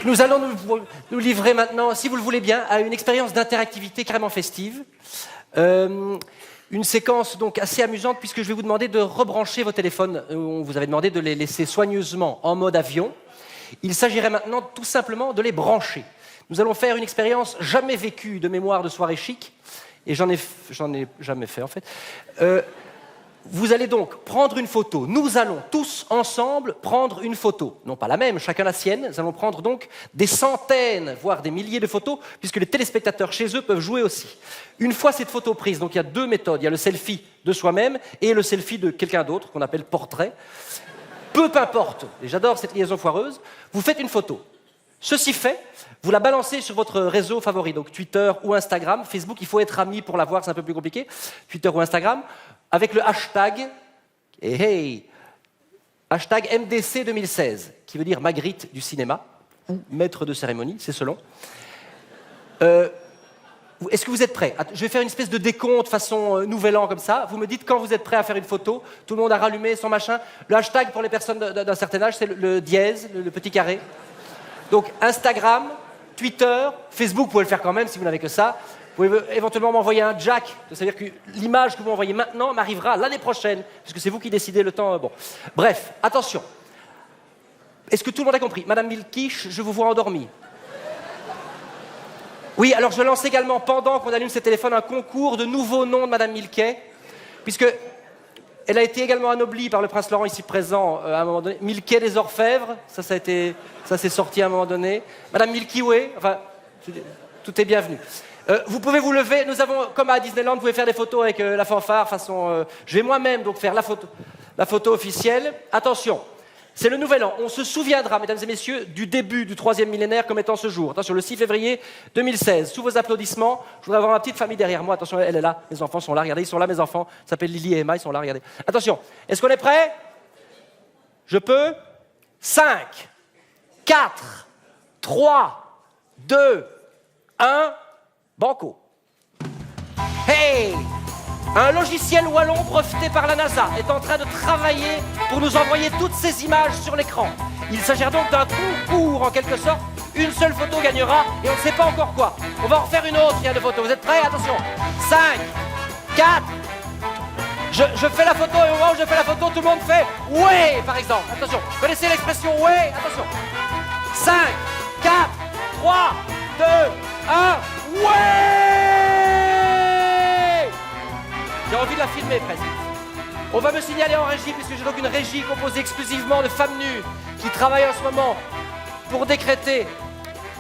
Nous allons nous livrer maintenant, si vous le voulez bien, à une expérience d'interactivité carrément festive. Une séquence donc assez amusante puisque je vais vous demander de rebrancher vos téléphones. On vous avait demandé de les laisser soigneusement en mode avion. Il s'agirait maintenant tout simplement de les brancher. Nous allons faire une expérience jamais vécue de mémoire de soirée chic. Et j'en ai jamais fait en fait. Vous allez donc prendre une photo. Nous allons tous ensemble prendre une photo. Non pas la même, chacun la sienne. Nous allons prendre donc des centaines, voire des milliers de photos, puisque les téléspectateurs chez eux peuvent jouer aussi. Une fois cette photo prise, donc il y a deux méthodes. Il y a le selfie de soi-même et le selfie de quelqu'un d'autre, qu'on appelle portrait. Peu importe, et j'adore cette liaison foireuse, vous faites une photo. Ceci fait, vous la balancez sur votre réseau favori, donc Twitter ou Instagram. Facebook, il faut être ami pour la voir, c'est un peu plus compliqué. Twitter ou Instagram, avec le hashtag, hashtag MDC 2016, qui veut dire Magritte du cinéma, ou maître de cérémonie, c'est selon. Est-ce que vous êtes prêts? Je vais faire une espèce de décompte façon nouvel an comme ça. Vous me dites quand vous êtes prêts à faire une photo. Tout le monde a rallumé son machin. Le hashtag pour les personnes d'un certain âge, c'est le dièse, le petit carré. Donc Instagram, Twitter, Facebook, vous pouvez le faire quand même si vous n'avez que ça. Vous pouvez éventuellement m'envoyer un jack. C'est-à-dire que l'image que vous m'envoyez maintenant m'arrivera l'année prochaine, puisque c'est vous qui décidez le temps. Bon. Bref, attention. Est-ce que tout le monde a compris? Madame Milkish, je vous vois endormie. Oui, alors je lance également, pendant qu'on allume ces téléphones, un concours de nouveaux noms de Madame Milquet, puisque elle a été également anoblie par le prince Laurent ici présent à un moment donné. Milquet des Orfèvres, ça s'est sorti à un moment donné. Madame Milky Way, enfin, tout est bienvenu. Vous pouvez vous lever, nous avons, comme à Disneyland, vous pouvez faire des photos avec la fanfare, façon... je vais moi-même donc faire la photo officielle. Attention, c'est le nouvel an. On se souviendra, mesdames et messieurs, du début du 3e millénaire comme étant ce jour. Attention, le 6 février 2016. Sous vos applaudissements, je voudrais avoir ma petite famille derrière moi. Attention, elle est là, mes enfants sont là, regardez, ils sont là, mes enfants. Ça s'appelle Lily et Emma, ils sont là, regardez. Attention, est-ce qu'on est prêts? Je peux? 5, 4, 3, 2, 1... Banco. Hey! Un logiciel wallon breveté par la NASA est en train de travailler pour nous envoyer toutes ces images sur l'écran. Il s'agira donc d'un concours en quelque sorte. Une seule photo gagnera et on ne sait pas encore quoi. On va en refaire une autre, il y a de photos. Vous êtes prêts? Attention. 5, 4. Je fais la photo et au moment où je fais la photo, tout le monde fait « ouais » par exemple. Attention. Vous connaissez l'expression « ouais » Attention. 5, 4, 3, 2, 1. Ouais! J'ai envie de la filmer presque. On va me signaler en régie, puisque j'ai donc une régie composée exclusivement de femmes nues qui travaillent en ce moment pour décréter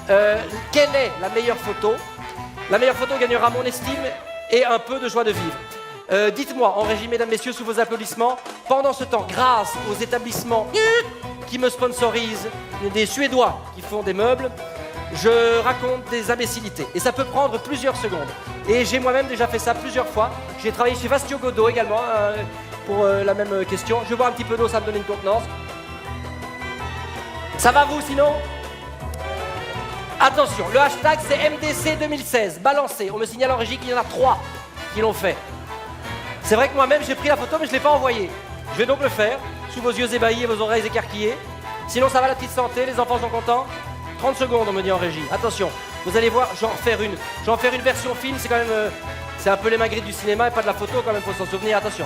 quelle est la meilleure photo. La meilleure photo gagnera mon estime et un peu de joie de vivre. Dites-moi en régie, mesdames, messieurs, sous vos applaudissements, pendant ce temps, grâce aux établissements qui me sponsorisent, des Suédois qui font des meubles, je raconte des imbécilités. Et ça peut prendre plusieurs secondes. Et j'ai moi-même déjà fait ça plusieurs fois. J'ai travaillé chez Vastio Godot également pour la même question. Je vais boire un petit peu d'eau, ça me donne une contenance. Ça va vous sinon? Attention, le hashtag c'est MDC 2016. Balancé. On me signale en régie qu'il y en a 3 qui l'ont fait. C'est vrai que moi-même j'ai pris la photo mais je ne l'ai pas envoyée. Je vais donc le faire, sous vos yeux ébahis et vos oreilles écarquillées. Sinon ça va la petite santé, les enfants sont contents. 30 secondes, on me dit en régie. Attention, vous allez voir, je vais en faire une version film, c'est quand même... c'est un peu les Magritte du cinéma et pas de la photo, quand même, faut s'en souvenir. Attention.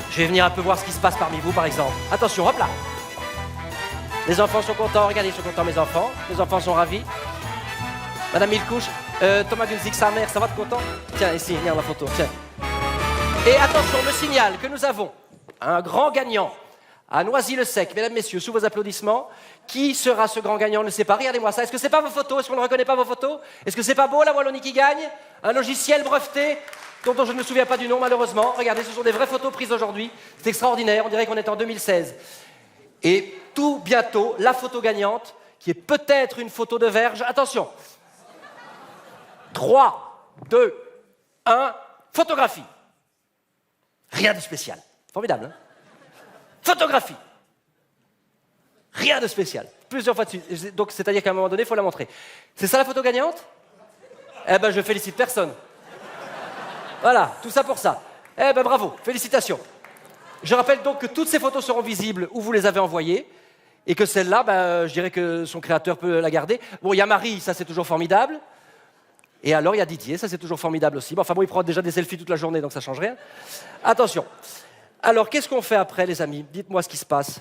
Je vais venir un peu voir ce qui se passe parmi vous, par exemple. Attention, hop là. Les enfants sont contents, regardez, ils sont contents, mes enfants. Les enfants sont ravis. Madame Milkouche, Thomas Gunzig, sa mère, ça va, t'es content? Tiens, ici, regarde la photo, tiens. Et attention, le signal que nous avons un grand gagnant à Noisy-le-Sec, mesdames, messieurs, sous vos applaudissements. Qui sera ce grand gagnant? On ne sait pas. Regardez-moi ça. Est-ce que c'est pas vos photos? Est-ce qu'on ne reconnaît pas vos photos? Est-ce que c'est pas beau, la Wallonie qui gagne? Un logiciel breveté dont je ne me souviens pas du nom, malheureusement. Regardez, ce sont des vraies photos prises aujourd'hui. C'est extraordinaire. On dirait qu'on est en 2016. Et tout bientôt, la photo gagnante, qui est peut-être une photo de verge. Attention. 3, 2, 1. Photographie. Rien de spécial. Formidable, hein? Photographie. Rien de spécial. Plusieurs fois dessus. Donc, c'est-à-dire qu'à un moment donné, il faut la montrer. C'est ça la photo gagnante? Eh ben, je félicite personne. Voilà, tout ça pour ça. Eh ben, bravo, félicitations. Je rappelle donc que toutes ces photos seront visibles où vous les avez envoyées. Et que celle-là, je dirais que son créateur peut la garder. Bon, il y a Marie, ça c'est toujours formidable. Et alors, il y a Didier, ça c'est toujours formidable aussi. Bon, enfin bon, il prend déjà des selfies toute la journée, donc ça change rien. Attention. Alors, qu'est-ce qu'on fait après, les amis? Dites-moi ce qui se passe.